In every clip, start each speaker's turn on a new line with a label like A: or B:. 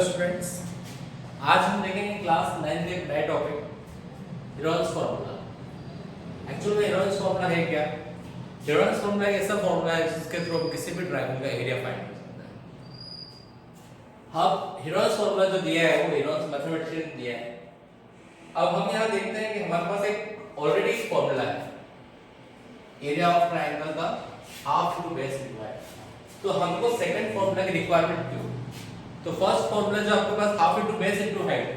A: Students, आज हम देखेंगे क्लास 9 के नए टॉपिक हेरोल्ड्स फार्मूला। एक्चुअल में हेरोल्ड्स फार्मूला है क्या? हेरोल्ड्स फार्मूला एक ऐसा फार्मूला है जिसके थ्रू हम किसी भी ट्रायंगल का एरिया फाइंड कर सकते हैं। अब हेरोल्ड्स फार्मूला जो दिया है वो हेरोल्ड्स मैथमेटिशियन दिया है। अब हम यहाँ देखते हैं कि हमारे पास एक ऑलरेडी फार्मूला है एरिया ऑफ ट्रायंगल का half to base into height. तो हमको सेकंड फार्मूला की रिक्वायरमेंट क्यों? तो फर्स्ट फार्मूला जो आपके पास half into base into height,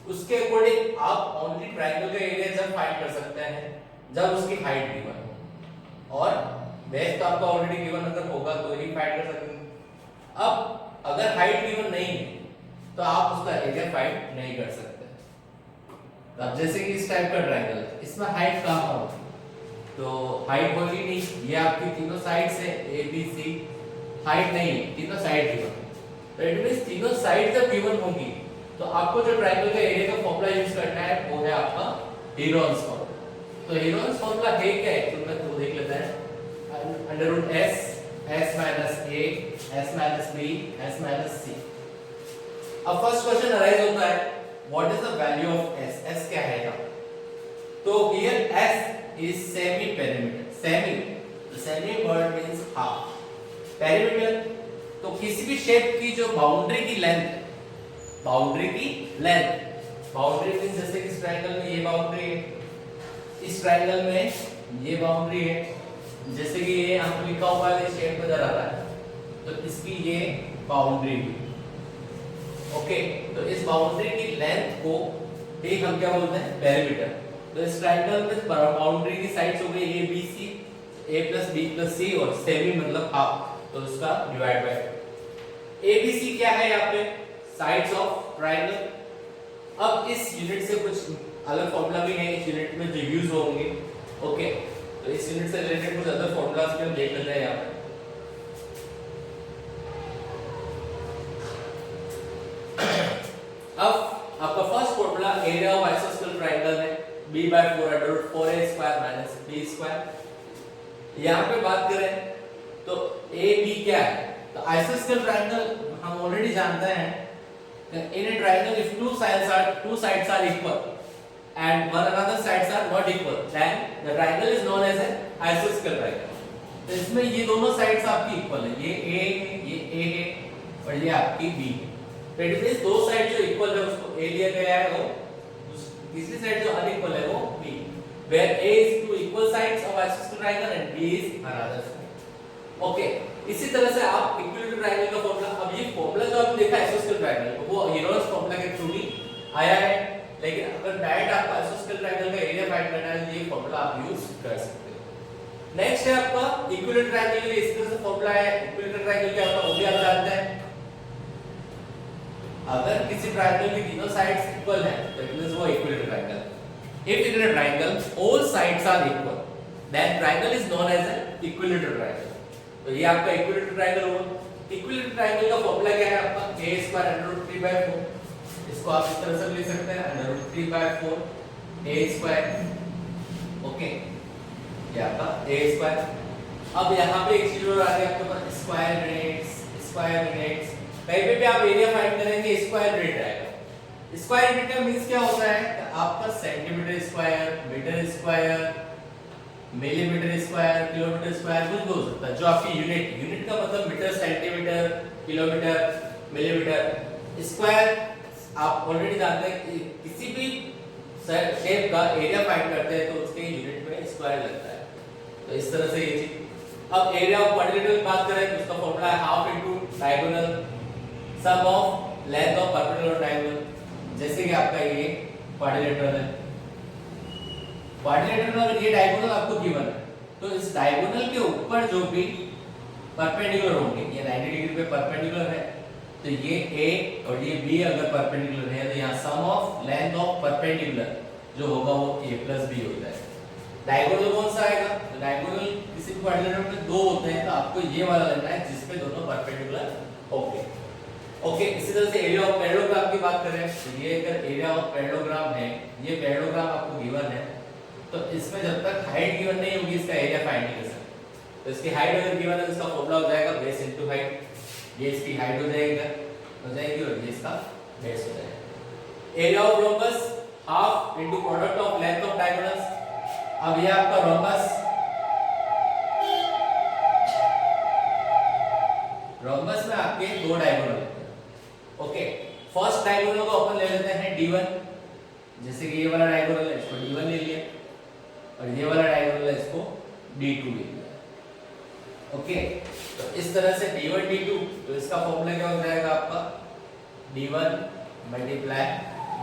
A: उसके अकॉर्डिंग आप ओनली ट्रायंगल का एरिया जब फाइंड कर सकते हैं जब उसकी हाइट गिवन हो, और बेस तो आपका ऑलरेडी गिवन अगर होगा तो ही फाइंड कर सकेंगे। अब अगर हाइट गिवन नहीं है तो आप उसका एरिया फाइंड नहीं कर सकते। अब जैसे कि इस टाइप का ट्रायंगल है, इसमें हाइट कहां होगी? तो हाइट होगी नहीं, ये आपकी तीनों साइड से ए बी सी हाइट नहीं है, तीनों साइड गिवन। तो इट मींस तीनों साइड जब गिवन होगी तो आपको जो ट्रायंगल का एरिया का फार्मूला यूज करना है वो है आपका हेरोल्ड्स फार्मूला। तो हेरोल्ड्स फार्मूला है क्या है तो मैं तो देख लेते हैं। Under root s s minus a s minus b s minus c। अब फर्स्ट क्वेश्चन अराइज होता है what is the value of s? s क्या है यहाँ? तो here s is semi perimeter. Semi word means half. Perimeter तो किसी भी शेप की जो बाउंड्री की लेंथ मींस जैसे कि इस ट्रायंगल में ये बाउंड्री है, इस ट्रायंगल में ये बाउंड्री है, जैसे कि ये हमको लिखा हुआ है शेप नजर आ रहा है, तो इसकी ये बाउंड्री है। ओके, तो इस बाउंड्री की लेंथ को ठीक हम क्या बोलते हैं? पेरीमीटर। तो इस ट्रायंगल में बाउंड्री की साइड्स हो गई A B C, a plus B plus C, और सेमी मतलब हाफ, तो उसका डिवाइड बाय ABC क्या है यहाँ पे? Sides of triangle. अब इस यूनिट से कुछ अलग फॉर्मूला भी है इस यूनिट में जो यूज होंगे। ओके, तो इस यूनिट से रिलेटेड कुछ अदर फॉर्मूलाज भी हम देख लेते हैं यहाँ पे। अब आपका फर्स्ट फॉर्मूला एरिया ऑफ आइसोस्केल ट्रायंगल है b/4 - b²। यहाँ पे बात करें तो AB क्या है? तो आइसोस्केल ट्रायंगल हम ऑलरेडी जानते हैं in a triangle if two sides are equal and one another sides are not equal then the triangle is known as an isosceles triangle। तो इसमें ये दोनों साइड्स आपकी इक्वल है, ये A है, ये A है और ये आपकी B है। तो इट मींस दो साइड जो इक्वल है उसको A लिया गया है और तीसरी साइड जो अनइक्वल है वो B, where A is two equal sides of isosceles triangle and B is another side। Okay, इसी तरह से आप इक्विलेटरल ट्रायंगल का फार्मूला, अब ये फार्मूला जो आपने देखा आइसोस्केल ट्रायंगल वो हेरोल्ड्स फार्मूला के थ्रू ही आया है, लेकिन अगर डायरेक्ट आपको आइसोस्केल ट्रायंगल का एरिया फाइंड करना है तो ये फार्मूला आप यूज कर सकते हो। नेक्स्ट है आपका इक्विलेटरल ट्रायंगल के लिए इस तरह से फार्मूला है। इक्विलेटरल ट्रायंगल क्या होता है वो भी आप जानते हैं। अगर किसी ट्रायंगल की तीनों साइड्स इक्वल है तो इट मींस वो equilateral triangle. If in a triangle all sides are equal then triangle is known as an equilateral triangle. तो ये आपका इक्विलेटरल ट्रायंगल हुआ। इक्विलेटरल ट्रायंगल का फार्मूला क्या है आपका? a² √3/4। इसको आप इस तरह से लिख सकते हैं √3/4 a²। ओके, ये आपका a²। अब यहाँ पे एक चीज और आ गई आपके पास स्क्वायर यूनिट्स। कहीं पे भी आप एरिया फाइंड करेंगे स्क्वायर यूनिट आएगा। स्क्वायर यूनिट का मींस क्या होता है? आपका centimetre square, metre square, millimetre square, kilometre square कुछ भी हो सकता है। जो आपकी यूनिट का मतलब metre, centimetre, kilometre, millimetre. Square आप ऑलरेडी जानते हैं कि किसी भी शेप का एरिया फाइंड करते हैं तो उसके यूनिट में स्क्वायर लगता है। तो इस तरह से ये चीज। अब एरिया ऑफ क्वाड्रिलेटरल की बात करें तो उसका फार्मूला है half into diagonal sum of length of perpendicular diagonal. जैसे कि आपका ये क्वाड्रिलेटरल है, क्वाड्रिलेटरल में अगर ये डायगोनल आपको गिवन है तो इस डायगोनल के ऊपर जो भी परपेंडिकुलर होंगे, ये 90 डिग्री पे परपेंडिकुलर है तो ये A और ये B अगर परपेंडिकुलर है तो यहाँ सम ऑफ लेंथ ऑफ परपेंडिकुलर जो होगा वो A प्लस B होता है। डायगोनल कौन सा आएगा? तो डायगोनल किसी भी क्वाड्रिलेटरल में दो होते हैं तो आपको ये वाला लेना है जिसपे दोनों परपेंडिकुलर होंगे। ओके, इसी तरह से एरिया ऑफ पैरेललोग्राम की बात करें तो ये अगर एरिया ऑफ पैरेललोग्राम है, ये पैरेललोग्राम आपको गिवन है तो इसमें जब तक हाइट गिवन नहीं होगी इसका एरिया फाइंड नहीं कर सकते। तो इसकी हाइट अगर गिवन है तो इसका फार्मूला हो जाएगा बेस इनटू हाइट। ये इसकी हाइट हो जाएगा हो जाएगी और ये इसका बेस हो जाएगा। Area of rhombus half into product of length of diagonals. अब ये आपका रोम्बस, रोम्बस में आपके दो डायगोनल है। ओके, फर्स्ट डायगोनल को अपन ले लेते हैं D1, जैसे कि ये वाला डायगोनल है इसको D1 ले लिया और ये वाला डायगोनल है इसको D2 ले लिया। ओके, तो इस तरह से D1 D2, तो इसका फॉर्मूला क्या हो जाएगा आपका D1 मल्टीप्लाई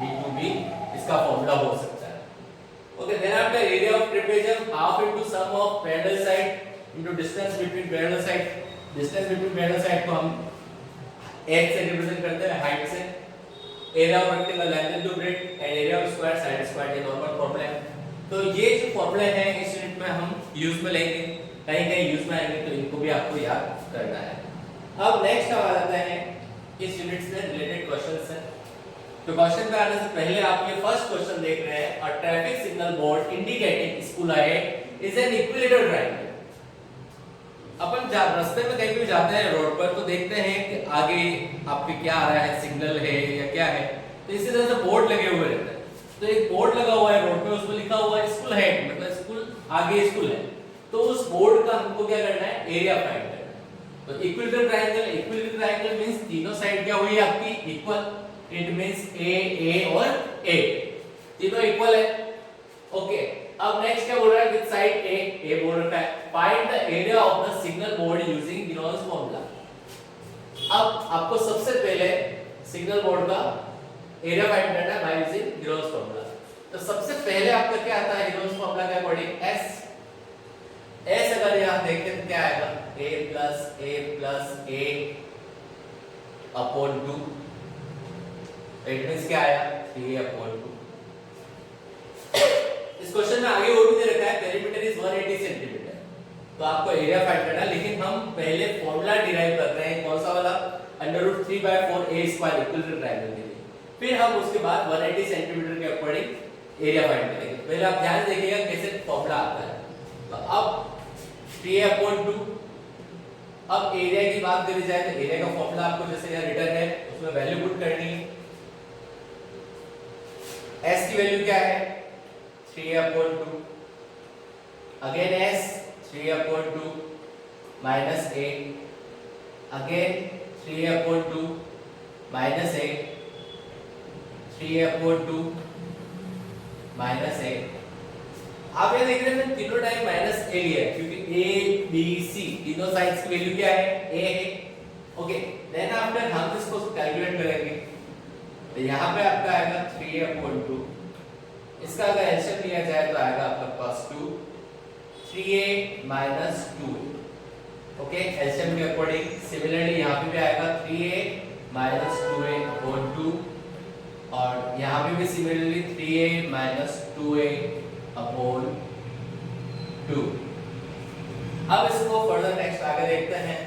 A: D2 भी इसका फॉर्मूला हो सकता है। Okay, then after area of trapezium half into sum of parallel side into distance between parallel side. Distance between parallel side को हम h से रिप्रेजेंट करते हैं, हाइट से। Area of rectangle length into breadth and area of square side square, ये normal formula है। तो ये जो फॉर्मूले हैं इस यूनिट में हम यूज में लेंगे, कहीं कहीं यूज में आएंगे, तो इनको भी आपको याद करना है। अब नेक्स्ट आ जाते हैं इस यूनिट से रिलेटेड क्वेश्चंस हैं। तो क्वेश्चन पे आने से पहले आप ये फर्स्ट क्वेश्चन देख रहे हैं, a traffic signal board indicating school ahead is an equilateral triangle. अपन रास्ते में कहीं भी जाते हैं रोड पर, तो देखते हैं कि आगे आपके क्या आ रहा है, सिग्नल है या क्या है। तो इसी तरह से बोर्ड लगे हुए रहते हैं। तो एक बोर्ड लगा हुआ है रोड पे, उसमें लिखा हुआ है स्कूल हेड, मतलब स्कूल आगे स्कूल है। तो उस बोर्ड का हमको क्या करना है, एरिया फाइंड करना है। तो equilateral triangle, equilateral triangle means तीनों साइड क्या हुई आपकी इक्वल। इट मींस ए और ए तीनों इक्वल है। ओके, अब नेक्स्ट क्या बोल रहा है, विद साइड ए बोल रखा है find the area of the signal board using Heron's formula. अब आपको सबसे पहले सिग्नल बोर्ड का एरिया फाइंड करना है बाय यूजिंग गिनोस फॉर्मूला। तो सबसे पहले आपका क्या आता है गिनोस फॉर्मूला के अकॉर्डिंग एस। एस अगर यहां देखें तो क्या आएगा, a plus a upon 2। It means क्या आया 3a अपॉन 2। इस क्वेश्चन में आगे और भी दे रखा है पेरीमीटर इज 180 सेंटीमीटर। तो आपको एरिया फाइंड करना है, लेकिन हम पहले फॉर्मूला डिराइव कर रहे हैं, कौन सा वाला, √3/4a² इक्विलेटरल ट्रायंगल के लिए। फिर हम उसके बाद 180 सेंटीमीटर के अकॉर्डिंग एरिया फाइंड करेंगे। पहले आप ध्यान देखिएगा कैसे फॉर्मूला आता है। तो अब 3a/2। अब एरिया की बात करी जाए तो एरिया का फॉर्मूला आपको जैसे यहाँ रिटर्न है उसमें वैल्यू पुट करनी है। s की वैल्यू क्या है 3/2, again s 3/2 minus a, again 3/2 minus a, 3/2 minus a। आप ये देख रहे हैं तीनों टाइम माइनस a लिया है क्योंकि a b c तीनों साइड्स की वैल्यू क्या है a है। ओके, देन आफ्टर हम इसको कैलकुलेट करेंगे तो यहाँ पे आपका आएगा 3/2, इसका अगर एलसीएम लिया जाए तो आएगा आपका पास 2 3a minus 2। ओके, एलसीएम के अकॉर्डिंग सिमिलरली यहाँ पे भी आएगा 3a minus 2a upon 2 और यहाँ पे भी similarly 3a minus 2a upon 2। अब इसको फर्दर नेक्स्ट आगे देखते हैं।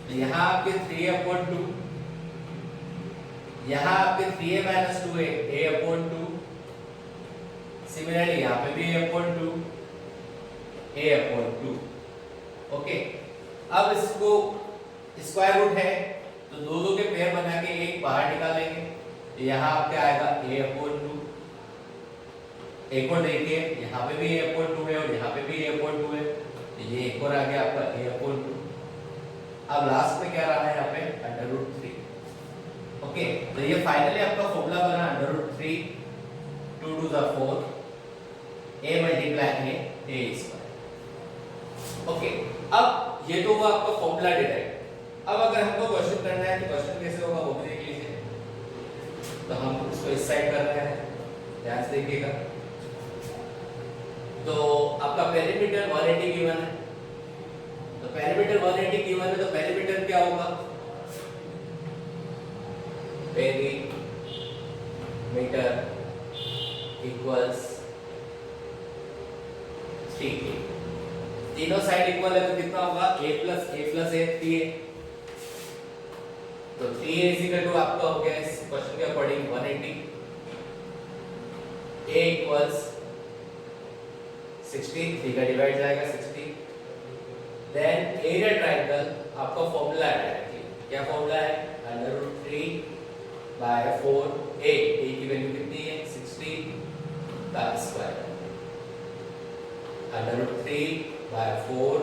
A: तो यहाँ आपके 3/2, यहाँ आपके 3a minus 2a a upon 2, similarly यहाँ पे भी a upon 2 a upon 2। Okay, अब इसको स्क्वायर रूट है तो दो दो के पेयर बना के एक बाहर निकालेंगे तो यहाँ आपका आएगा a upon 2। एक और देखिए यहाँ पे भी a upon 2 है और यहाँ पे भी a upon 2 है तो ये एक और आ गया आपका a upon 2। अब लास्ट में क्या रहा है यहाँ पे √3। ओके, तो ये फाइनली आपका फॉर्मूला बना √3 2 to the 4 a multiply a square. Okay, अब ये तो हुआ आपका फॉर्मूला डिराइव। अब अगर हमको क्वेश्चन करना है तो क्वेश्चन कैसे होगा वो भी देख लीजिए। तो हम इसको इस साइड कर रहे हैं, ध्यान से देखिएगा। तो आपका पेरीमीटर 180 गिवन है, तो पेरीमीटर 180 गिवन है तो पेरीमीटर क्या होगा, पेरीमीटर इक्वल्स 3a। तीनों साइड इक्वल है तो कितना होगा a plus a 3a। तो 3a इज इक्वल टू आपका हो गया इस क्वेश्चन के अकॉर्डिंग 180। a इक्वल्स 60, 3 का डिवाइड जाएगा 60। देन एरिया ट्रायंगल आपका फॉर्मूला है, क्या फॉर्मूला है √3/4 a की वैल्यू कितनी है 60 का स्क्वायर √3/4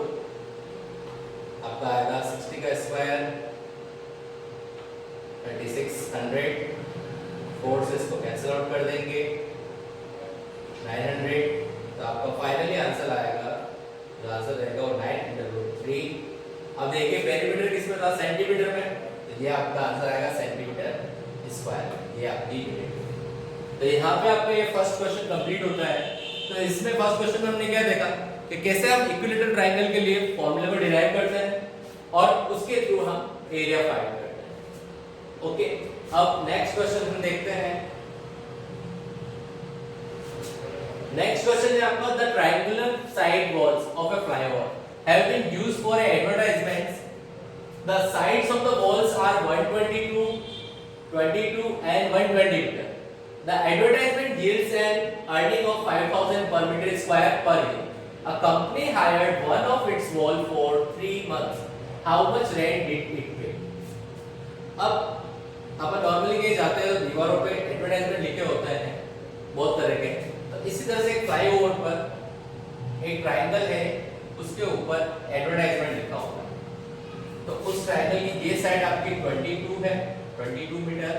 A: आपका आएगा 60 का स्क्वायर 2600 4 से इसको कैंसिल आउट कर देंगे 900 तो आपका फाइनली आंसर आएगा जो आंसर रहेगा वो 9/3। अब देखिए पेरीमीटर किसमें था सेंटीमीटर में तो ये आपका आंसर आएगा सेंटीमीटर स्क्वायर ये आपकी यूनिट। तो यहाँ पे आपका ये फर्स्ट क्वेश्चन कंप्लीट होता है। तो इसमें फर्स्ट क्वेश्चन में हमने क्या देखा कि कैसे हम इक्विलेटरल ट्रायंगल के लिए फॉर्मूला को डिराइव करते हैं और उसके थ्रू हम एरिया फाइंड करते हैं। ओके अब नेक्स्ट क्वेश्चन हम देखते हैं। नेक्स्ट क्वेश्चन है आपका the triangular side walls of a flyover have been used for advertisements the sides of the walls are 122 22 and 120 meter. The advertisement yields an earning of 5,000 per meter square per year. A company hired one of its wall for 3 months. How much rent did it pay? अब अपन normally कहीं जाते हैं दीवारों पे advertisement लिखे होते हैं बहुत तरह के। तो इसी तरह से एक फ्लाईओवर पर एक ट्रायंगल है उसके ऊपर एडवर्टाइजमेंट लिखा होगा। तो उस ट्रायंगल की ये साइड आपकी 22 है 22 मीटर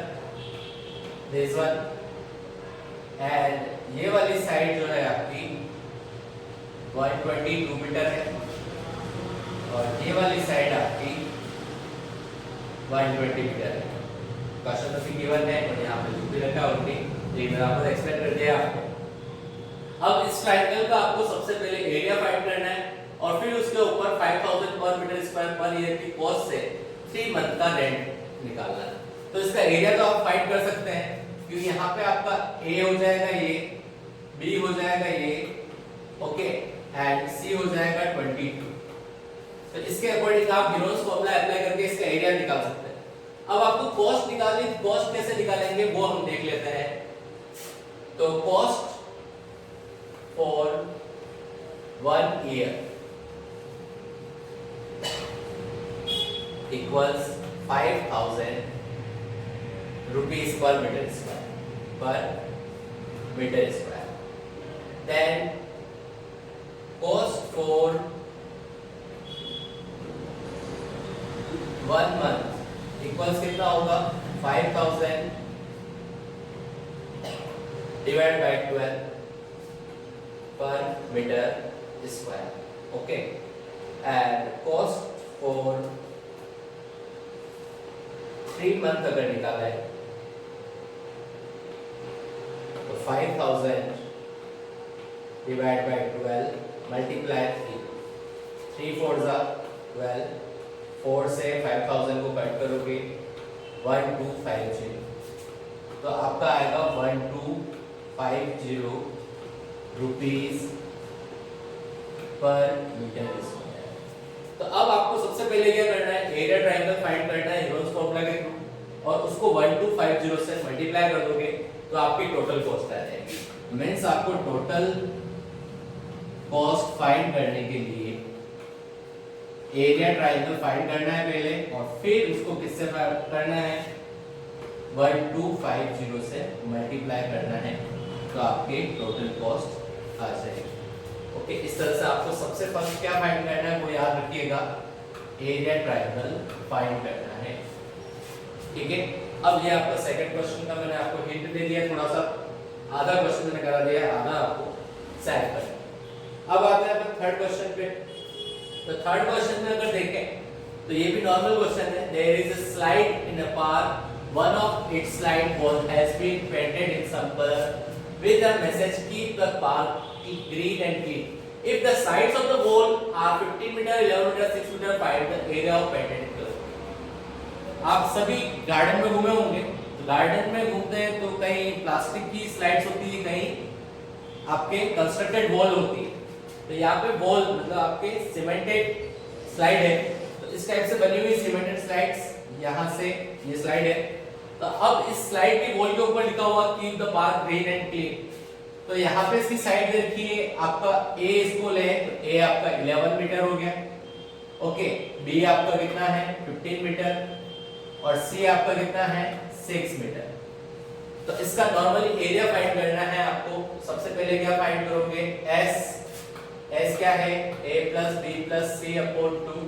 A: दिस वन एंड ये वाली साइड जो है आपकी 122 मीटर है और ये वाली साइड आपकी 120 मीटर है। क्वेश्चन तो फिर गिवन है और यहाँ पे लिख भी रखा है ऑलरेडी ये मैंने आपको एक्सप्लेन कर दिया आपको। अब इस ट्रायंगल का आपको सबसे पहले एरिया फाइंड करना है और फिर उसके ऊपर 5000 पर मीटर स्क्वायर पर ईयर की कॉस्ट से 3 मंथ का रेंट निकालना है। तो इसका एरिया तो आप फाइंड कर सकते हैं क्योंकि यहाँ पे आपका A हो जाएगा ये B हो जाएगा ये ओके एंड C हो जाएगा 22। तो इसके अकॉर्डिंग आप गिरोस फॉर्मूला अप्लाई करके इसका एरिया निकाल सकते हैं। अब आपको कॉस्ट निकालनी कॉस्ट कैसे निकालेंगे वो हम देख लेते हैं। तो cost for 1 year equals 5000 rupees per meter square then cost for 1 month equals कितना होगा 5000 divided by 12 per meter square okay and cost for 3 month अगर निकाला है तो 5000 divided by 12 multiply 3 4 जा 12 4 से 5000 को कट करोगे 1250 तो आपका आएगा 1250 रुपीस पर मीटर स्क्वायर। तो अब आपको सबसे पहले क्या करना है एरिया ट्रायंगल फाइंड करना है यूरोस फॉर्मूला के थ्रू और उसको 1250 से मल्टीप्लाई कर दोगे तो आपकी टोटल कॉस्ट आ जाएगी। मींस आपको टोटल कॉस्ट फाइंड करने के लिए एरिया ट्रायंगल फाइंड करना है पहले और फिर उसको किससे करना है 1250 से मल्टीप्लाई करना है तो आपके टोटल कॉस्ट आ जाएगी। ओके इस तरह से आपको सबसे फर्स्ट क्या फाइंड करना है वो याद रखिएगा एरिया ट्रायंगल फाइंड करना है ठीक है। अब ये आपका सेकंड क्वेश्चन का मैंने आपको हिंट दे दिया थोड़ा सा आधा क्वेश्चन मैंने करा दिया आधा आपको सॉल्व करना। अब आते हैं अपन थर्ड क्वेश्चन पे। तो थर्ड क्वेश्चन में अगर देखें तो ये भी नॉर्मल क्वेश्चन है there is a slide in a park one of its slide wall has been painted in some colour with the message keep the park green and clean. If the sides of the wall are 15 meter, 11 meter, 6 meter, 5 the area of painted color. आप सभी garden में घूमे होंगे तो garden में घूमते हैं तो कहीं प्लास्टिक की स्लाइड्स होती है कहीं आपके कंस्ट्रक्टेड वॉल होती है। तो यहाँ पे वॉल मतलब आपके सीमेंटेड स्लाइड है तो इस टाइप से बनी हुई सीमेंटेड स्लाइड्स यहाँ से ये स्लाइड है। तो अब इस स्लाइड की वॉल के ऊपर लिखा हुआ keep the park green and clean. तो यहाँ पे इसकी साइड देखिए आपका ए इसको ले तो ए आपका 11 मीटर हो गया ओके बी आपका कितना है 15 मीटर और सी आपका कितना है 6 मीटर। तो इसका नॉर्मली एरिया फाइंड करना है आपको। सबसे पहले क्या फाइंड करोगे, एस क्या है a plus B plus C upon 2,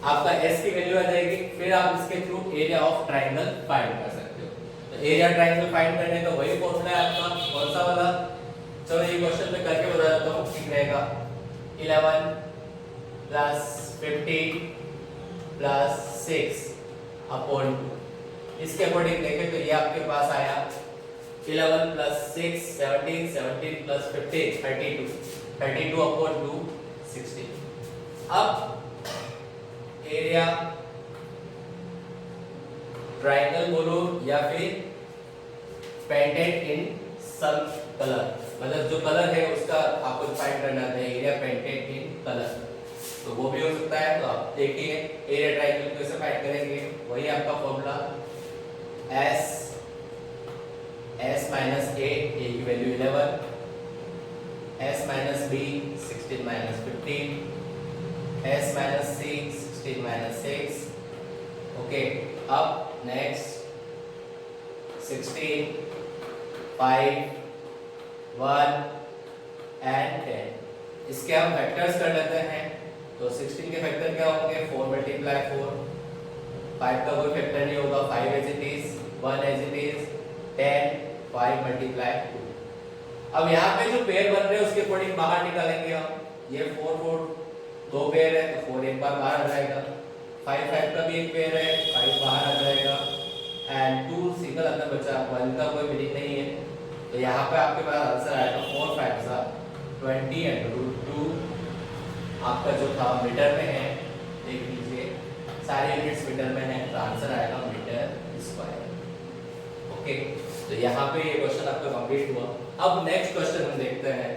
A: आपका एस की वैल्यू आ जाएगी। फिर आप इसके through area of triangle find कर सकते हो। तो एरिया ट्राइंगल फाइंड करने का वही फॉर्मूला है आपका, कौन सा वाला, चलो ये क्वेश्चन में करके बता देता हूँ, ठीक रहेगा। 11 प्लस 15 प्लस 6 अपॉन 2, इसके अकॉर्डिंग देखें तो ये आपके पास आया 11 प्लस 6 17, 17 प्लस 15 32, 32 अपॉन 2 16। अब एरिया ट्राइंगल बोलो या फिर पेंटेड इन सम कलर, मतलब जो कलर है उसका आपको फाइंड करना है, एरिया पेंटेड इन कलर, तो वो भी हो सकता है। तो आप देखिए एरिया ट्राइंगल कैसे फाइंड करेंगे, वही आपका फॉर्मूला एस माइनस ए की value 11, S minus B 16 minus 15, S minus C 16 minus 6। Okay, अब नेक्स्ट 16 5 1 एंड 10, इसके हम फैक्टर्स कर लेते हैं। तो 16 के फैक्टर क्या होंगे, 4 मल्टीप्लाई 4, 5 का कोई फैक्टर नहीं होगा, 5 as it is, 1 as it is, 10 5 multiply 2। अब यहाँ पे जो पेयर बन रहे हैं उसके अकॉर्डिंग बाहर निकालेंगे हम। ये 4 4 दो पेयर है तो 4 एक बार बाहर आ जाएगा, 5 5 का भी एक पेयर है, 5 बाहर आ जाएगा, एंड 2 सिंगल अंदर बचा, 1 का कोई मीनिंग नहीं है। तो यहाँ पे आपके पास आंसर आएगा 4 5 सा 20 एंड रूट 2, आपका जो था मीटर में है, देख लीजिए सारे यूनिट्स मीटर में है, तो आंसर आएगा मीटर स्क्वायर। ओके, तो यहाँ पे ये क्वेश्चन आपका कंप्लीट हुआ। अब नेक्स्ट क्वेश्चन हम देखते हैं।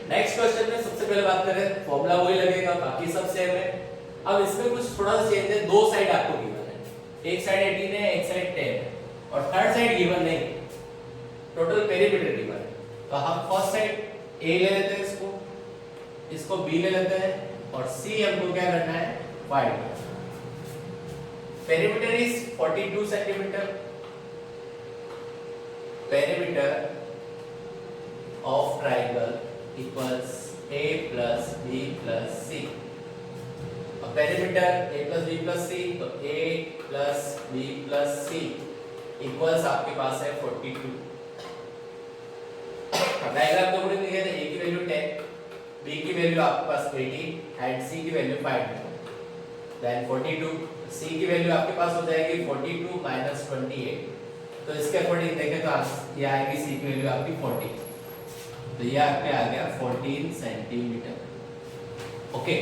A: नेक्स्ट क्वेश्चन में सबसे पहले बात करें, फॉर्मूला वही लगेगा, बाकी सब सेम है। अब इसमें कुछ थोड़ा सा चेंज है, दो साइड आपको गिवन है, एक साइड 18 है, एक साइड 10 है, और थर्ड साइड गिवन नहीं, टोटल पेरीमीटर गिवन है। तो हम फर्स्ट साइड A ले लेते हैं, इसको B ले लेते हैं, और C हमको क्या करना है, फाइंड करना है। Perimeter is 42 centimetre, perimeter of triangle equals A plus B plus C। अब perimeter A plus B plus C, तो A plus B plus C equals आपके पास है 42। डायग्राम के अकॉर्डिंग लिखे थे, A की वैल्यू 10, B की वैल्यू आपके पास 80 एंड C की वैल्यू 5, देन 42, C की वैल्यू आपके पास हो जाएगी 42 माइनस 28। तो इसके अकॉर्डिंग देखें तो ये आएगी C की वैल्यू आपकी 40, तो ये आपके आ गया 14 सेंटीमीटर। ओके,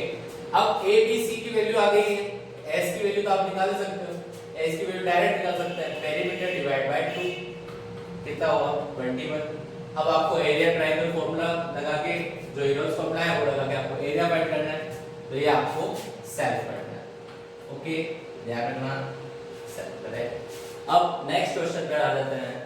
A: अब A B C की वैल्यू आ गई है, S की वैल्यू तो आप निकाल सकते हो, S की वैल्यू डायरेक्ट निकाल सकते हैं, पेरीमीटर डिवाइड बाय 2 कितना हुआ 21। अब आपको एरिया ट्रायंगल फॉर्मूला लगा के, जो यूरोस फॉर्मूला है वो लगा के आपको एरिया फाइंड करना है, तो ये आपको सेल्फ करना है। ओके, ध्यान रखना सेल्फ करें। अब नेक्स्ट क्वेश्चन पे आ जाते हैं।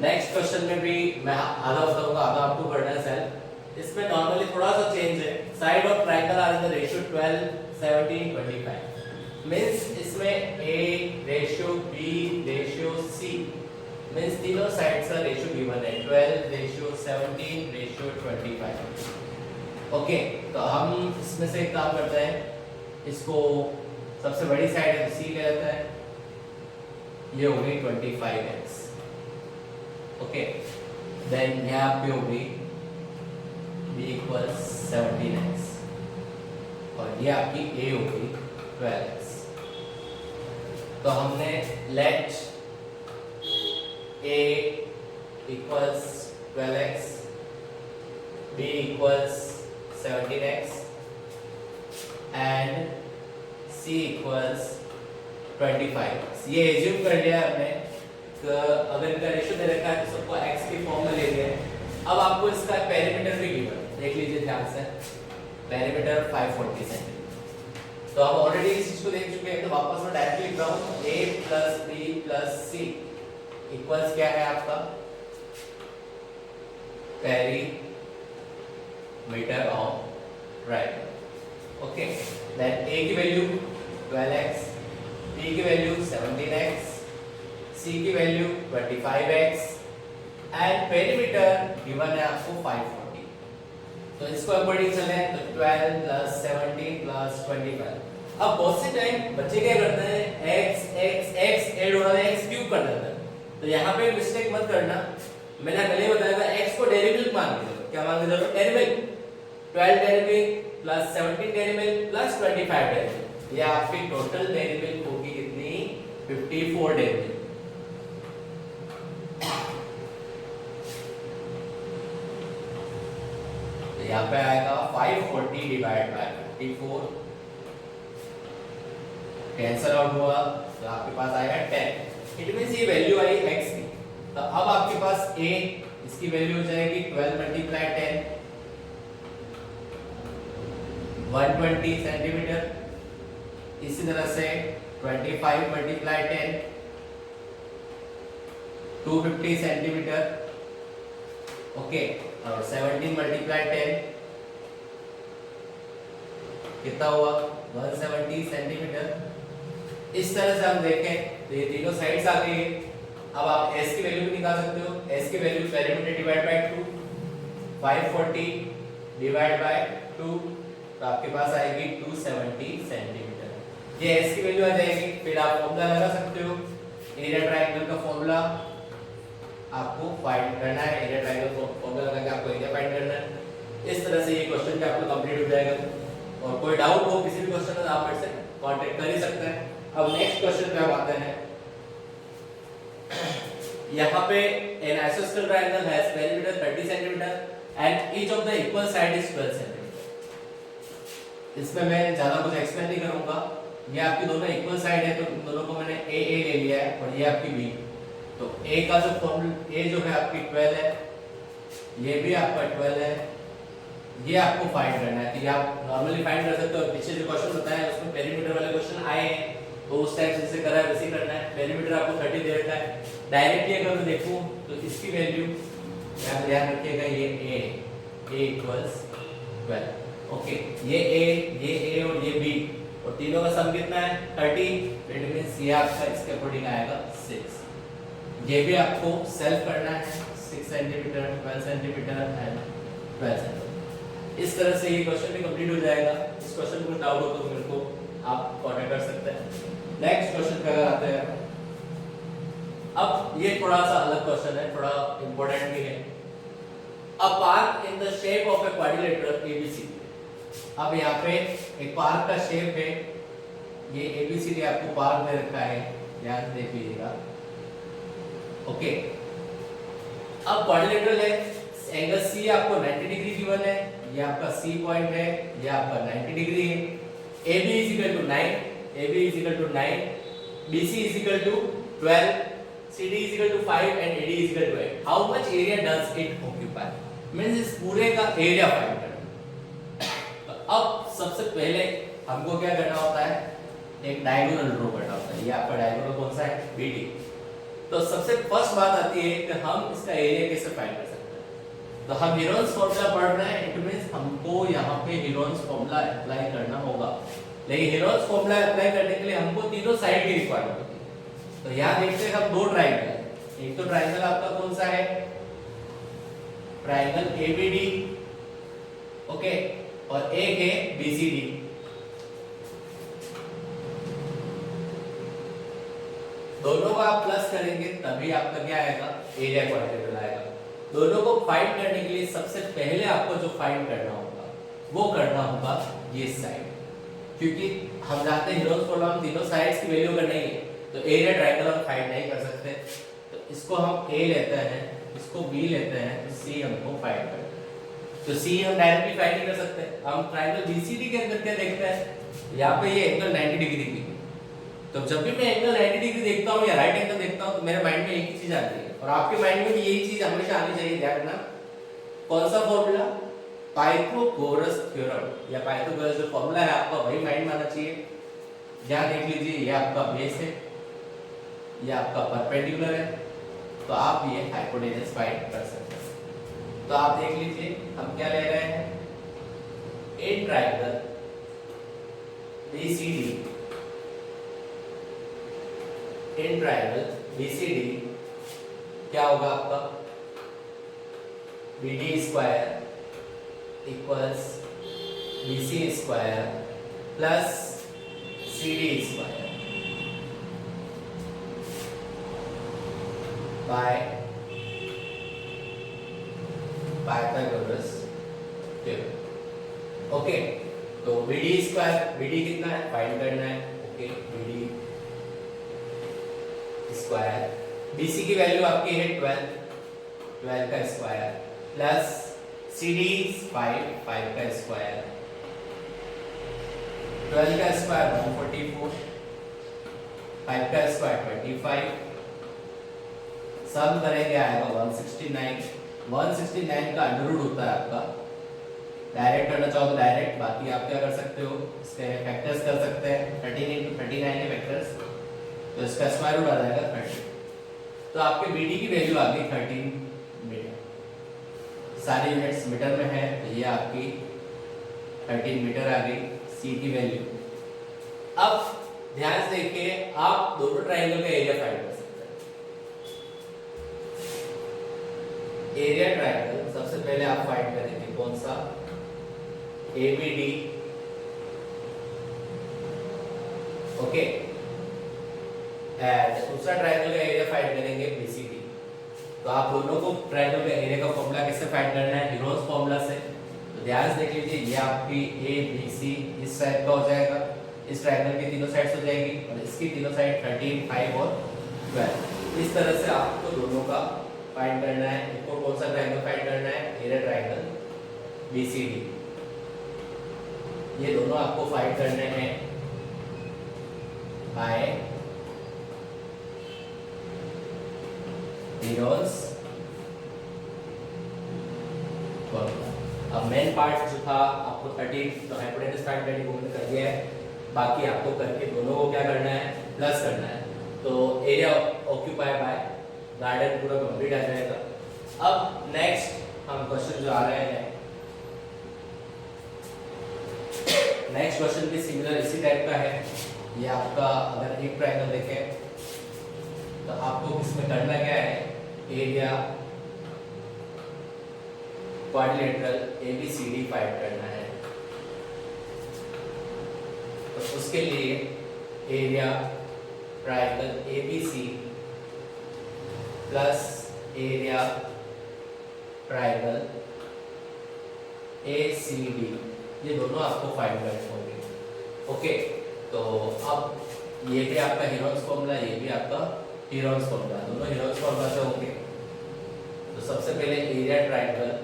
A: नेक्स्ट क्वेश्चन में भी मैं आधा बताऊंगा, आधा आपको करना है सेल्फ। इसमें नॉर्मली थोड़ा सा चेंज है, side of triangle are in the ratio 12 17 25, means इसमें A ratio B ratio C, means तीनों साइड का रेशियो गिवन है, 12 रेशियो 17 रेशियो 25। ओके, तो हम इसमें से एक काम करते हैं, इसको सबसे बड़ी साइड है तो C ले लेते हैं, ये हो गई 25x। ओके, देन यहाँ पे होगी B इक्वल्स 17x, और ये आपकी A होगी 12x। तो हमने let A equals 12x, B equals 17x and C equals 25। ये एज्यूम कर लिया हमने, तो अगर इनका रेशियो दे रखा है तो सबको x की फॉर्म में ले लिया। अब आपको इसका पेरीमीटर भी गिवन, देख लीजिए ध्यान से, पेरीमीटर 540 सेंटीमीटर। तो हम ऑलरेडी इस चीज को देख चुके हैं, तो वापस मैं डायरेक्टली लिख रहा हूं, A plus B plus C equals क्या है आपका, perimeter of triangle. Okay, then A की वैल्यू 12x, बी की वैल्यू 17x, सी की value 25x and perimeter given है आपको 540। तो इसको अकॉर्डिंग चले तो 12 प्लस 17 प्लस 25। अब बहुत से टाइम बच्चे क्या करते हैं x x x ऐड हो रहा है x क्यूब कर देते हैं। तो यहाँ पे मिस्टेक मत करना, मैंने पहले बताया था x को डेरिवेटिव मान के चलो। क्या मान के चलो? Derivative. 12 derivative plus 17 derivative plus 25 derivative, ये आपकी टोटल डेरिवेटिव होगी कितनी? 54 डेरिवेटिव। तो यहाँ पे आएगा 540 डिवाइड बाय 54, कैंसल आउट हुआ तो आपके पास आएगा 10। इट मींस ये वैल्यू आई x की। तो अब आपके पास a, इसकी वैल्यू हो जाएगी 12 मल्टीप्लाई 10, 120 सेंटीमीटर। इसी तरह से 25 मल्टीप्लाई 10, 250 सेंटीमीटर। ओके, और 17 मल्टीप्लाई 10 कितना हुआ? 170 सेंटीमीटर। इस तरह से हम देखें तो ये तीनों साइड्स आ गई है। अब आप s की वैल्यू भी निकाल सकते हो। s की value perimeter divide by 2, 540 divide by 2, तो आपके पास आएगी 270 सेंटीमीटर। ये s की वैल्यू आ जाएगी। फिर आप फॉर्मूला लगा सकते हो, एरिया ट्रायंगल का फॉर्मूला आपको फाइंड करना है। एरिया ट्रायंगल को फॉर्मूला लगा के आपको एरिया फाइंड करना है। इस तरह से ये क्वेश्चन भी आपका कंप्लीट हो जाएगा। और कोई डाउट हो किसी भी क्वेश्चन में आप मेरे से कांटेक्ट कर ही सकते हैं। अब नेक्स्ट क्वेश्चन पे हम आते हैं। यहाँ पे an isosceles triangle has perimeter 30 cm and each of the equal side is 12 cm। इसमें मैं ज्यादा कुछ एक्सप्लेन नहीं करूंगा। ये आपकी दोनों इक्वल साइड है, तो इन दोनों को मैंने a a ले लिया है और ये आपकी b। तो a का जो फॉर्मूला a जो है आपकी 12 है, ये भी आपका 12 है। ये आपको फाइंड करना है। तो ये आप नॉर्मली फाइंड कर सकते हो। पीछे जो क्वेश्चन बताया है उसमें पेरीमीटर वाले क्वेश्चन आए हैं, तो उस टाइप जैसे करा है वैसे ही करना है। पेरीमीटर आपको 30 दे रखा है। डायरेक्टली अगर मैं देखूं तो इसकी वैल्यू यहाँ ध्यान रखिएगा, ये a इक्वल्स 12। ओके, ये a और ये b और तीनों का सम कितना है? 30। इट मींस ये आपका इसके अकॉर्डिंग आएगा 6। ये भी आपको सेल्फ करना है, 6 सेंटीमीटर, 12 सेंटीमीटर एंड 12 सेंटीमीटर। इस तरह से ये क्वेश्चन भी कंप्लीट हो जाएगा। इस क्वेश्चन में कुछ डाउट हो तो मेरे को आप कांटेक्ट कर सकते हैं। नेक्स्ट क्वेश्चन पे अगर आते हैं, अब ये थोड़ा सा अलग क्वेश्चन है, थोड़ा इंपॉर्टेंट भी है। A park in the shape of a quadrilateral ABC। अब यहाँ पे एक पार्क का शेप है, ये ABCD आपको पार्क दे रखा है, ध्यान देख लीजिएगा। ओके, अब क्वाड्रिलेटरल है, एंगल C आपको 90 डिग्री गिवन है, ये आपका C पॉइंट है, ये आपका 90 डिग्री है। AB is equal to 9, AB is equal to 9, BC is equal to 12, CD is equal to 5 and AD is equal to 8. How much area does it occupy? Means इस पूरे का area find करना। तो अब सबसे पहले हमको क्या करना होता है? एक डायगोनल ड्रॉ करना होता है। ये आपका डायगोनल कौन सा है? BD। तो सबसे फर्स्ट बात आती है कि हम इसका एरिया कैसे फाइंड कर सकते हैं। तो हम हीरोन्स फॉर्मूला पढ़ रहे हैं, इट मींस हमको यहाँ पे हीरोन्स फॉर्मूला अप्लाई करना होगा। लेकिन हीरोन्स फॉर्मूला अप्लाई करने के लिए हमको तीनों साइड की रिक्वायरमेंट होती है। तो यहाँ देखते हैं हम दो ट्रायंगल। एक तो ट्रायंगल आपका कौन सा है? ट्रायंगल ABD, ओके, और एक है BCD। दोनों को आप प्लस करेंगे तभी आपका क्या आएगा? एरिया क्वाड्रिलेटरल आएगा। दोनों को फाइंड करने के लिए सबसे पहले आपको जो फाइंड करना होगा वो करना होगा ये साइड, क्योंकि हम जानते हैं हीरोन्स फॉर्मूला हम तीनों साइड्स की वैल्यू करना ही है, तो एरिया ट्रायंगल हम फाइंड नहीं कर सकते। तो इसको हम A लेते हैं, इसको B लेते हैं, तो C हमको फाइंड करना है। तो C हम डायरेक्टली फाइंड नहीं कर सकते। हम ट्रायंगल BCD के अंदर क्या देखते हैं? यहाँ पे ये एंगल 90 डिग्री की। तो जब भी मैं एंगल 90 डिग्री देखता हूँ या राइट एंगल देखता हूँ तो मेरे माइंड में एक ही चीज आती है, और आपके माइंड में भी यही चीज हमेशा आनी चाहिए। ध्यान रखना, कौन सा फॉर्मूला? पाइथागोरस थ्योरम या पाइथागोरस जो फॉर्मूला है आपका वही माइंड में आना चाहिए। यहाँ देख लीजिए, ये आपका बेस है, ये आपका परपेंडिकुलर है, तो आप ये हाइपोटेनस फाइंड कर सकते हैं। तो आप देख लीजिए हम क्या ले रहे हैं? In triangle BCD, in triangle BCD क्या होगा आपका, BD square equals BC square plus CD square by Pythagoras theorem. Okay, तो BD स्क्वायर, BD कितना है फाइंड करना है। ओके, BD स्क्वायर, BC की वैल्यू आपकी है 12 का स्क्वायर प्लस CD 5 का स्क्वायर, 12 का स्क्वायर 144, 5 का स्क्वायर 25, सम करेंगे आएगा 169। 169 का अंडर रूट होता है आपका, डायरेक्ट करना चाहो तो डायरेक्ट, बाकी आप क्या कर सकते हो, इसके फैक्टर्स कर सकते हैं। 13 into 39 है फैक्टर्स, तो इसका स्क्वायर रूट आ जाएगा 30। तो आपके BD की वैल्यू आ गई 13 मीटर। सारी यूनिट्स मीटर में है, तो ये आपकी 13 मीटर आ गई C की वैल्यू। अब ध्यान से देखिए, आप दोनों ट्रायंगल का एरिया फाइंड कर सकते हैं। एरिया ट्रायंगल सबसे पहले आप फाइंड करेंगे कौन सा, ABD। ओके, एंड दूसरा ट्रायंगल का एरिया फाइंड करेंगे BCD। तो आप दोनों को ट्रायंगल का एरिया का फॉर्मूला किससे फाइंड करना है, हीरोज फॉर्मूला से। तो ध्यान से देख लीजिए, ये आपकी ABC इस साइड का हो जाएगा, इस ट्रायंगल की तीनों साइड्स हो जाएगी, और इसकी तीनों साइड 13, 5 और 12। इस तरह से आपको दोनों का फाइंड करना है। एक और कौन सा ट्रायंगल फाइंड करना है, एरिया ट्रायंगल BCD। ये दोनों आपको फाइंड करने हैं बाय हीरोज फॉर्मूला। अब मेन पार्ट जो था आपको 30 तो हाइपोटेनस फाइंड करने को मैंने कर दिया है, बाकी आपको करके दोनों को क्या करना है, प्लस करना है। तो एरिया ऑक्यूपाई बाय गार्डन पूरा कंप्लीट आ जाएगा। अब नेक्स्ट हम क्वेश्चन जो आ रहे हैं, नेक्स्ट क्वेश्चन भी सिमिलर इसी टाइप का है। ये आपका अगर एक ट्रायंगल देखें तो आपको इसमें करना क्या है, एरिया क्वाड्रिलेटरल ABCD फाइंड करना है। तो उसके लिए area triangle ABC plus area triangle ACD, ये दोनों आपको फाइंड करने होंगे। ओके, तो अब ये भी आपका हीरोज फॉर्मूला, ये भी आपका हीरोज फॉर्मूला, दोनों हीरोज फॉर्मूला से होंगे। तो सबसे पहले एरिया ट्रायंगल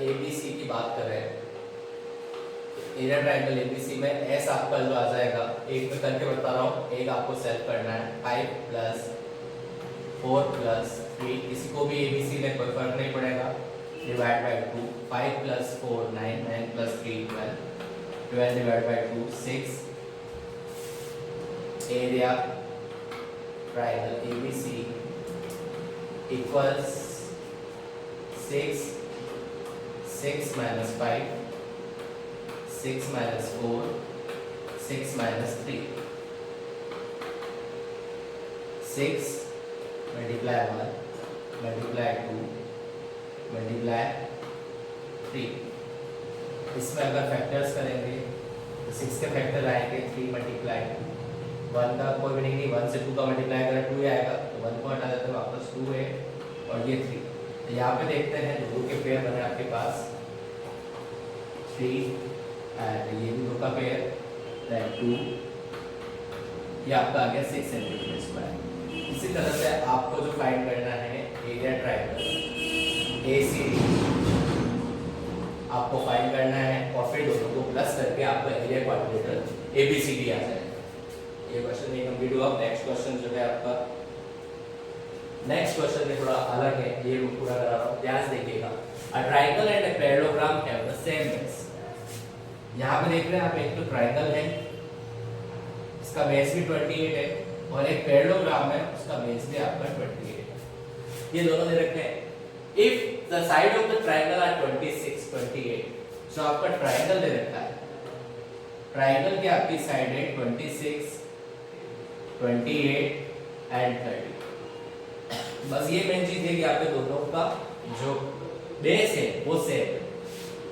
A: ABC की बात कर रहे हैं। एरिया ट्रायंगल ABC में S आपका जो आ जाएगा, एक में करके बता रहा हूँ, एक आपको सेल्फ करना है, 5 + 4 + 3, किसी को भी ABC में कोई फर्क नहीं पड़ेगा, divide by 2, 5 + 4 9, 9 + 3 12, 12 divide by 2 6। Area triangle ABC equals 6 6 - 5 6 - 4 6 - 3, 6 × 1 × 2 × 3। इसमें अगर फैक्टर्स करेंगे तो 6 के फैक्टर आएंगे 3 × 2, 1 का कोई मीनिंग नहीं, 1 से 2 का मल्टीप्लाई करें 2 ही आएगा, तो 1 को हटा देते हैं, वापस 2 है और ये 3। तो यहाँ पे देखते हैं 2 के पेयर बने आपके पास 3, एंड ये भी 2 का पेयर, देन 2, ये आपका आ गया 6 सेंटीमीटर स्क्वायर। इसी तरह से आपको जो फाइंड करना है एरिया ट्रायंगल ACD आपको फाइंड करना है, और फिर दोनों को प्लस करके आपका एरिया क्वाड्रिलेटरल ABCD आ जाएगा। ये क्वेश्चन नहीं कंप्लीट हुआ। नेक्स्ट क्वेश्चन जो है आपका, नेक्स्ट क्वेश्चन ये थोड़ा अलग है, ये मैं पूरा करा रहा हूँ, ध्यान से देखिएगा। A triangle and a parallelogram have the same base. यहाँ पे देख रहे हैं आप, एक तो ट्रायंगल है, इसका बेस भी 28 है, और एक पैरेललोग्राम है उसका बेस भी आपका 28, ये दोनों दे रखे हैं। If the side of the triangle are 26 28, जो आपका ट्रायंगल दे रखा है, ट्रायंगल की आपकी साइड है 26 28 एंड 30। बस ये मेन चीज है कि आपके दोनों का जो बेस है वो सेम है।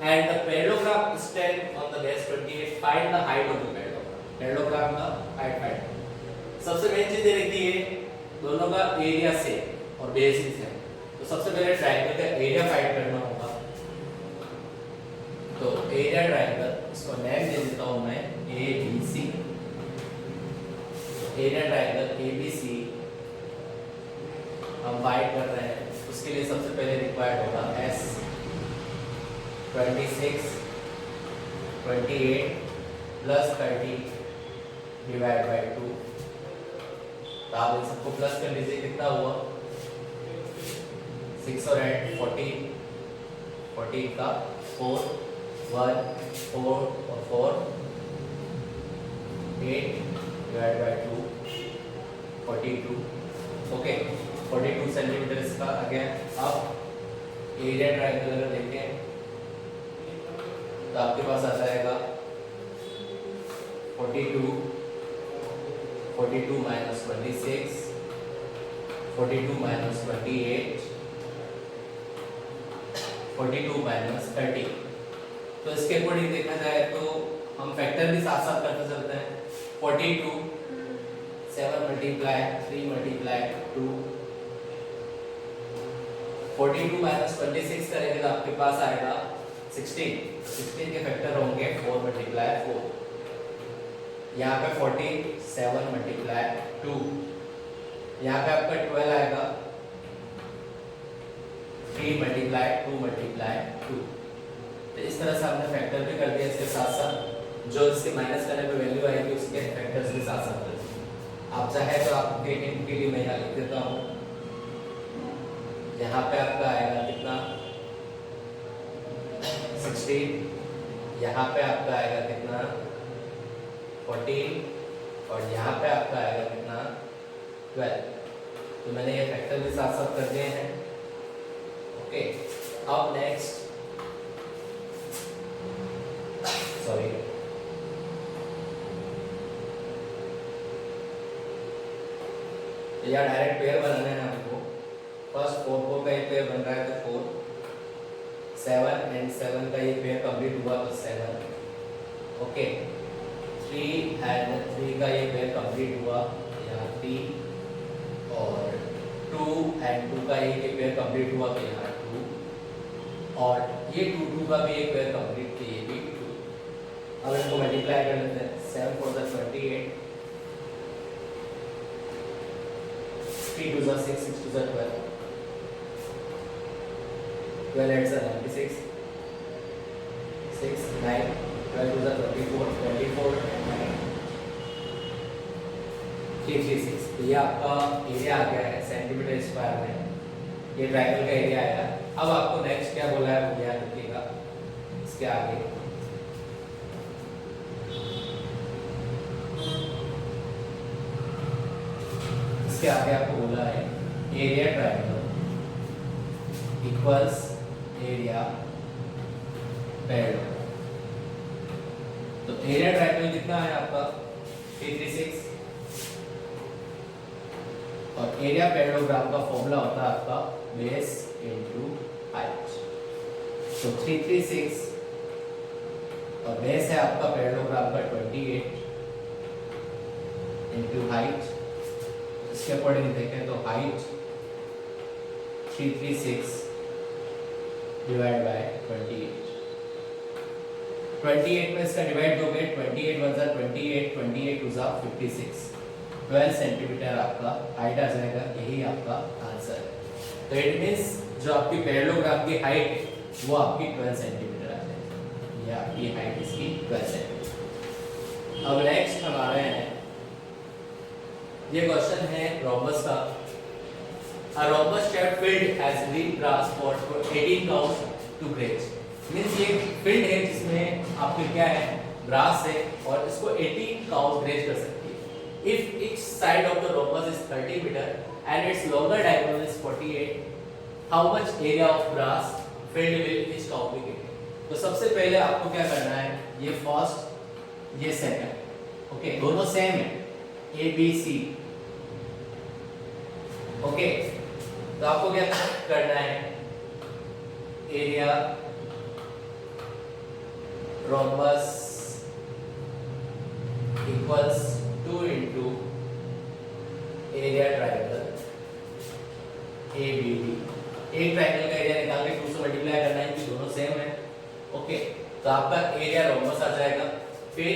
A: And the parallelogram stand on the base 28, find the height of the parallelogram, parallelogram का हाइट फाइंड। सबसे मेन चीज ये देखिए दोनों का एरिया सेम और बेस भी सेम, तो सबसे पहले ट्रायंगल का एरिया फाइंड करना होगा। तो एरिया ट्रायंगल, इसको नेम दे देता हूं मैं ABC। एरिया ट्रायंगल ABC हम फाइंड कर रहे हैं, उसके लिए सबसे पहले रिक्वायर्ड होगा S 26 28 प्लस 30 डिवाइड बाय 2। तो आप इन सबको प्लस कर लीजिए, कितना हुआ 6 और 8 14, 14 का 4 1 4 और 4 8 डिवाइड बाय 2 42। ओके 42 सेंटीमीटर इसका आ गया। अब एरिया ट्रायंगल अगर देखें तो आपके पास आ जाएगा 42 42 माइनस 26 42 माइनस 28 42 माइनस 30। तो इसके अकॉर्डिंग देखा जाए तो हम फैक्टर भी साथ साथ करते चलते हैं। 42 7 मल्टीप्लाई 3 मल्टीप्लाई 2, 42 माइनस 26 करेंगे तो आपके पास आएगा 16। 16 के फैक्टर होंगे 4 मल्टीप्लाई 4, यहाँ पे 14 7 मल्टीप्लाई 2, यहाँ पे आपका 12 आएगा 3 मल्टीप्लाई 2 मल्टीप्लाई 2। तो इस तरह से हमने फैक्टर भी कर दिया, इसके साथ साथ जो इसके माइनस करने पे वैल्यू आएगी उसके फैक्टर्स भी साथ साथ कर दिए। आप चाहे तो आपके हिंट के लिए मैं यहाँ लिख देता हूँ। यहाँ पे आपका आएगा कितना 16, यहाँ पे आपका आएगा कितना 14 और यहाँ पे आपका आएगा कितना 12। तो मैंने ये फैक्टर भी साथ साथ कर दिए हैं। ओके अब नेक्स्ट सॉरी या डायरेक्ट पेयर बनाना है हमको। फर्स्ट 4 4 का एक पेयर बन रहा है तो 4 7 एंड 7 का ये पेयर कंप्लीट हुआ तो 7। ओके 3 एंड 3 का ये पेयर कंप्लीट हुआ यहाँ 3 और 2 एंड 2 का एक पेयर कंप्लीट हुआ तो यहाँ 2 और ये 2 2 का भी एक पेयर कंप्लीट तो ये भी 2। अब इनको मल्टीप्लाई कर लेते हैं। 7 4 28 3 2 6 6 2 12 12 8 96 6 9 12 2 24 24 336। तो ये आपका एरिया आ गया है सेंटीमीटर स्क्वायर में, ये ट्रायंगल का एरिया आएगा। अब आपको नेक्स्ट क्या बोला है वो ध्यान रखिएगा। इसके आगे आपको बोला है area triangle equals area parallel. तो एरिया ट्रायंगल कितना है आपका 336 और एरिया पैरेललोग्राम का फॉर्मूला होता है आपका बेस इनटू हाइट। तो 336 और बेस है आपका पैरेललोग्राम का 28 इनटू हाइट। इसके अकॉर्डिंग देखें तो हाइट 336 डिवाइड बाय 28। 28 में इसका डिवाइड दोगे 28 वन 28 28 टू 56 12 सेंटीमीटर आपका हाइट आ जाएगा। यही आपका आंसर है। तो इट मींस जो आपकी पैरेललोग्राम की हाइट है वो आपकी 12 सेंटीमीटर आ जाएगी। ये आपकी हाइट इसकी 12 सेंटीमीटर। अब नेक्स्ट हम आ रहे हैं, ये क्वेश्चन है रोम्बस का। A rhombus shaped field has been transported for 18 cows to graze। Means ये फील्ड है जिसमें आपके क्या है ग्रास है और इसको 18 काउस ग्रेज कर सकती है। if each side of the rhombus is 30 meter and its longer diagonal is 48, how much area of grass filled with each cow be given? तो सबसे पहले आपको क्या करना है, ये फर्स्ट ये सेकंड, ओके दोनों सेम है ए बी सी, ओके तो आपको क्या करना है, area rhombus equals 2 into area triangle ABD। एक ट्रायंगल का एरिया निकाल के 2 से मल्टीप्लाई करना है क्योंकि दोनों सेम है, ओके तो आपका एरिया रोम्बस आ जाएगा। फिर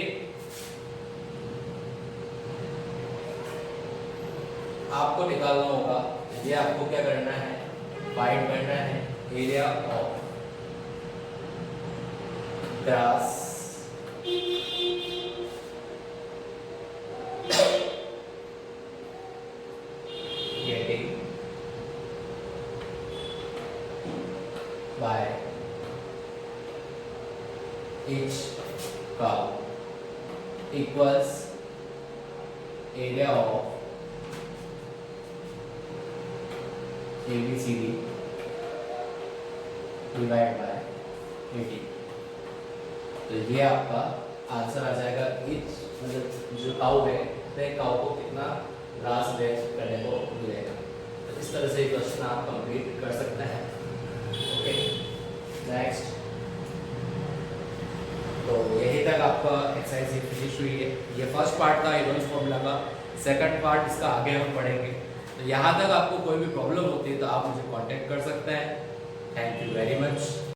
A: आपको निकालना होगा, ये आपको क्या करना है, फाइंड करना है area of grass getting by each cow equals area of ABCD divided by 80। तो ये आपका आंसर आ जाएगा, इच मतलब जो काऊ है एक काऊ को कितना ग्रास वेस्ट करने को मिलेगा। तो इस तरह से ये क्वेश्चन आप कंप्लीट कर सकते हैं, ओके नेक्स्ट। तो यही तक आपका एक्सरसाइज फिनिश हुई है। ये फर्स्ट पार्ट था इरोन्स फॉर्मूला का, सेकंड पार्ट इसका आगे हम पढ़ेंगे। तो यहाँ तक आपको कोई भी प्रॉब्लम होती है तो आप मुझे कांटेक्ट कर सकते हैं। Thank you very much.